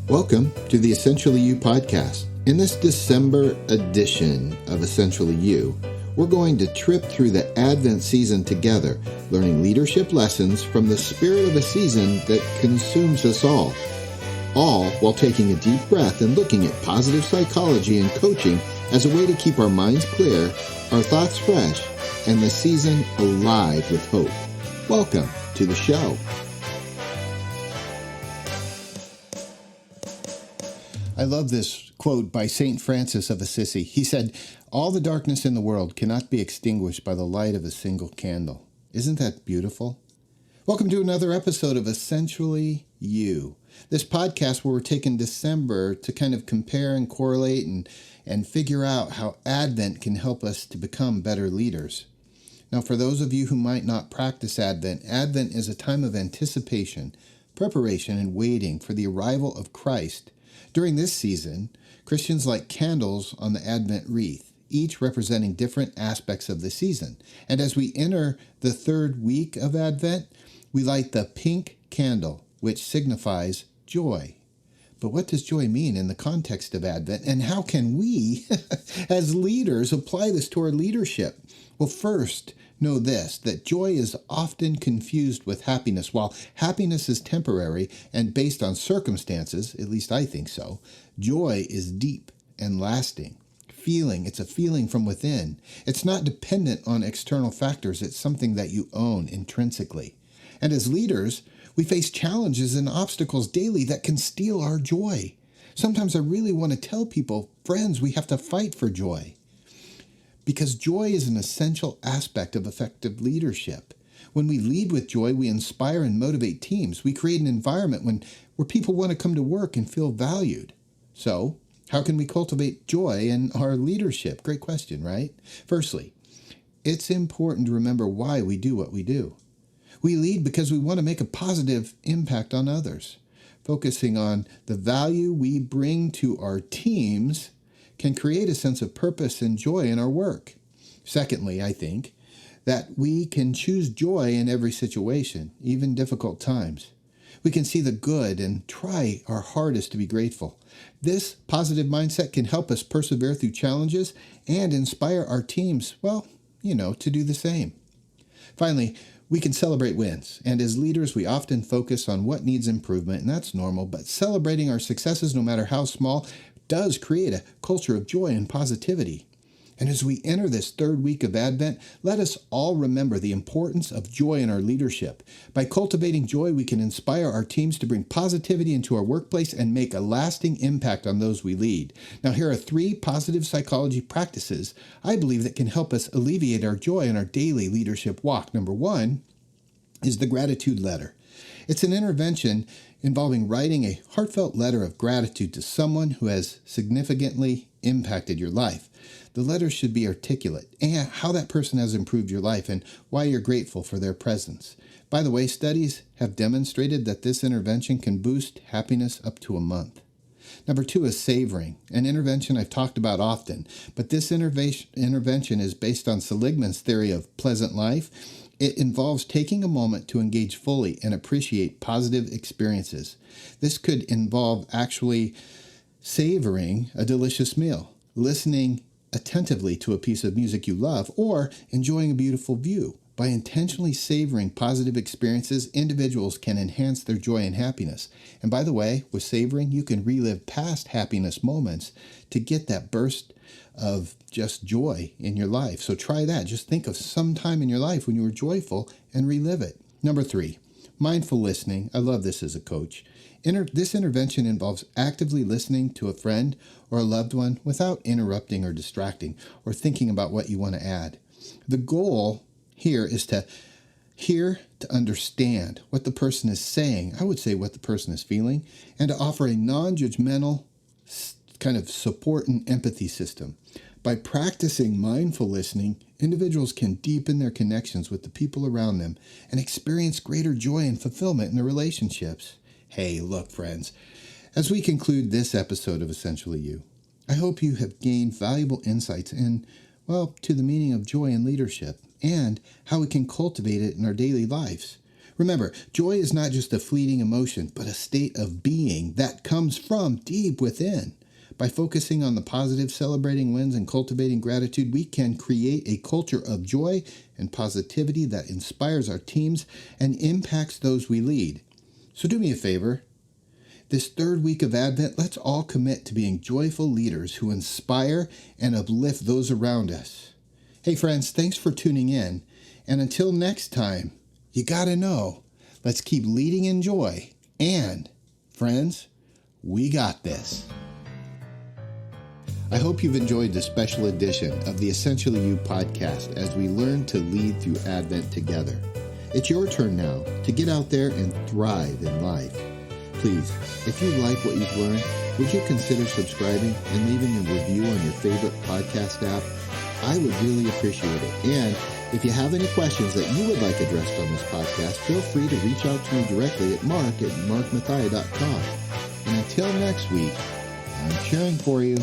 Welcome to the Essentially You podcast. In this December edition of Essentially You, we're going to trip through the Advent season together, learning leadership lessons from the spirit of a season that consumes us all while taking a deep breath and looking at positive psychology and coaching as a way to keep our minds clear, our thoughts fresh, and the season alive with hope. Welcome to the show. I love this quote by St. Francis of Assisi. He said, "All the darkness in the world cannot be extinguished by the light of a single candle." Isn't that beautiful? Welcome to another episode of Essentially You, this podcast where we're taking December to kind of compare and correlate and figure out how Advent can help us to become better leaders. Now, for those of you who might not practice Advent, Advent is a time of anticipation, preparation, and waiting for the arrival of Christ. During this season, Christians light candles on the Advent wreath, each representing different aspects of the season. And as we enter the third week of Advent, we light the pink candle, which signifies joy. But what does joy mean in the context of Advent? And how can we, as leaders, apply this to our leadership? Well, first, know this, that joy is often confused with happiness. While happiness is temporary and based on circumstances, at least I think so, joy is deep and lasting. It's a feeling from within. It's not dependent on external factors. It's something that you own intrinsically. And as leaders, we face challenges and obstacles daily that can steal our joy. Sometimes I really want to tell people, friends, we have to fight for joy. Because joy is an essential aspect of effective leadership. When we lead with joy, we inspire and motivate teams. We create an environment where people want to come to work and feel valued. So, how can we cultivate joy in our leadership? Great question, right? Firstly, it's important to remember why we do what we do. We lead because we want to make a positive impact on others. Focusing on the value we bring to our teams can create a sense of purpose and joy in our work. Secondly, I think that we can choose joy in every situation, even difficult times. We can see the good and try our hardest to be grateful. This positive mindset can help us persevere through challenges and inspire our teams, to do the same. Finally, we can celebrate wins, and as leaders, we often focus on what needs improvement, and that's normal, but celebrating our successes, no matter how small, does create a culture of joy and positivity. And as we enter this third week of Advent, let us all remember the importance of joy in our leadership. By cultivating joy, we can inspire our teams to bring positivity into our workplace and make a lasting impact on those we lead. Now, here are 3 positive psychology practices I believe that can help us alleviate our joy in our daily leadership walk. Number 1 is the gratitude letter. It's an intervention involving writing a heartfelt letter of gratitude to someone who has significantly impacted your life. The letter should be articulate and how that person has improved your life and why you're grateful for their presence. By the way, studies have demonstrated that this intervention can boost happiness up to a month. Number 2 is savoring, an intervention I've talked about often, but this intervention is based on Seligman's theory of pleasant life. It involves taking a moment to engage fully and appreciate positive experiences. This could involve actually savoring a delicious meal, listening attentively to a piece of music you love, or enjoying a beautiful view. By intentionally savoring positive experiences, individuals can enhance their joy and happiness. And by the way, with savoring, you can relive past happiness moments to get that burst of just joy in your life. So try that. Just think of some time in your life when you were joyful and relive it. Number 3, mindful listening. I love this as a coach. This intervention involves actively listening to a friend or a loved one without interrupting or distracting or thinking about what you want to add. The goal here is to hear, to understand what the person is saying. I would say what the person is feeling, and to offer a non-judgmental kind of support and empathy system. By practicing mindful listening, individuals can deepen their connections with the people around them and experience greater joy and fulfillment in their relationships. Hey, look, friends, as we conclude this episode of Essentially You, I hope you have gained valuable insights to the meaning of joy in leadership and how we can cultivate it in our daily lives. Remember, joy is not just a fleeting emotion, but a state of being that comes from deep within. By focusing on the positive, celebrating wins, and cultivating gratitude, we can create a culture of joy and positivity that inspires our teams and impacts those we lead. So do me a favor. This third week of Advent, let's all commit to being joyful leaders who inspire and uplift those around us. Hey friends, thanks for tuning in. And until next time, you gotta know, let's keep leading in joy. And, friends, we got this. I hope you've enjoyed this special edition of the Essentially You podcast as we learn to lead through Advent together. It's your turn now to get out there and thrive in life. Please, if you like what you've learned, would you consider subscribing and leaving a review on your favorite podcast app? I would really appreciate it. And if you have any questions that you would like addressed on this podcast, feel free to reach out to me directly at mark@markmathia.com. And until next week, I'm cheering for you.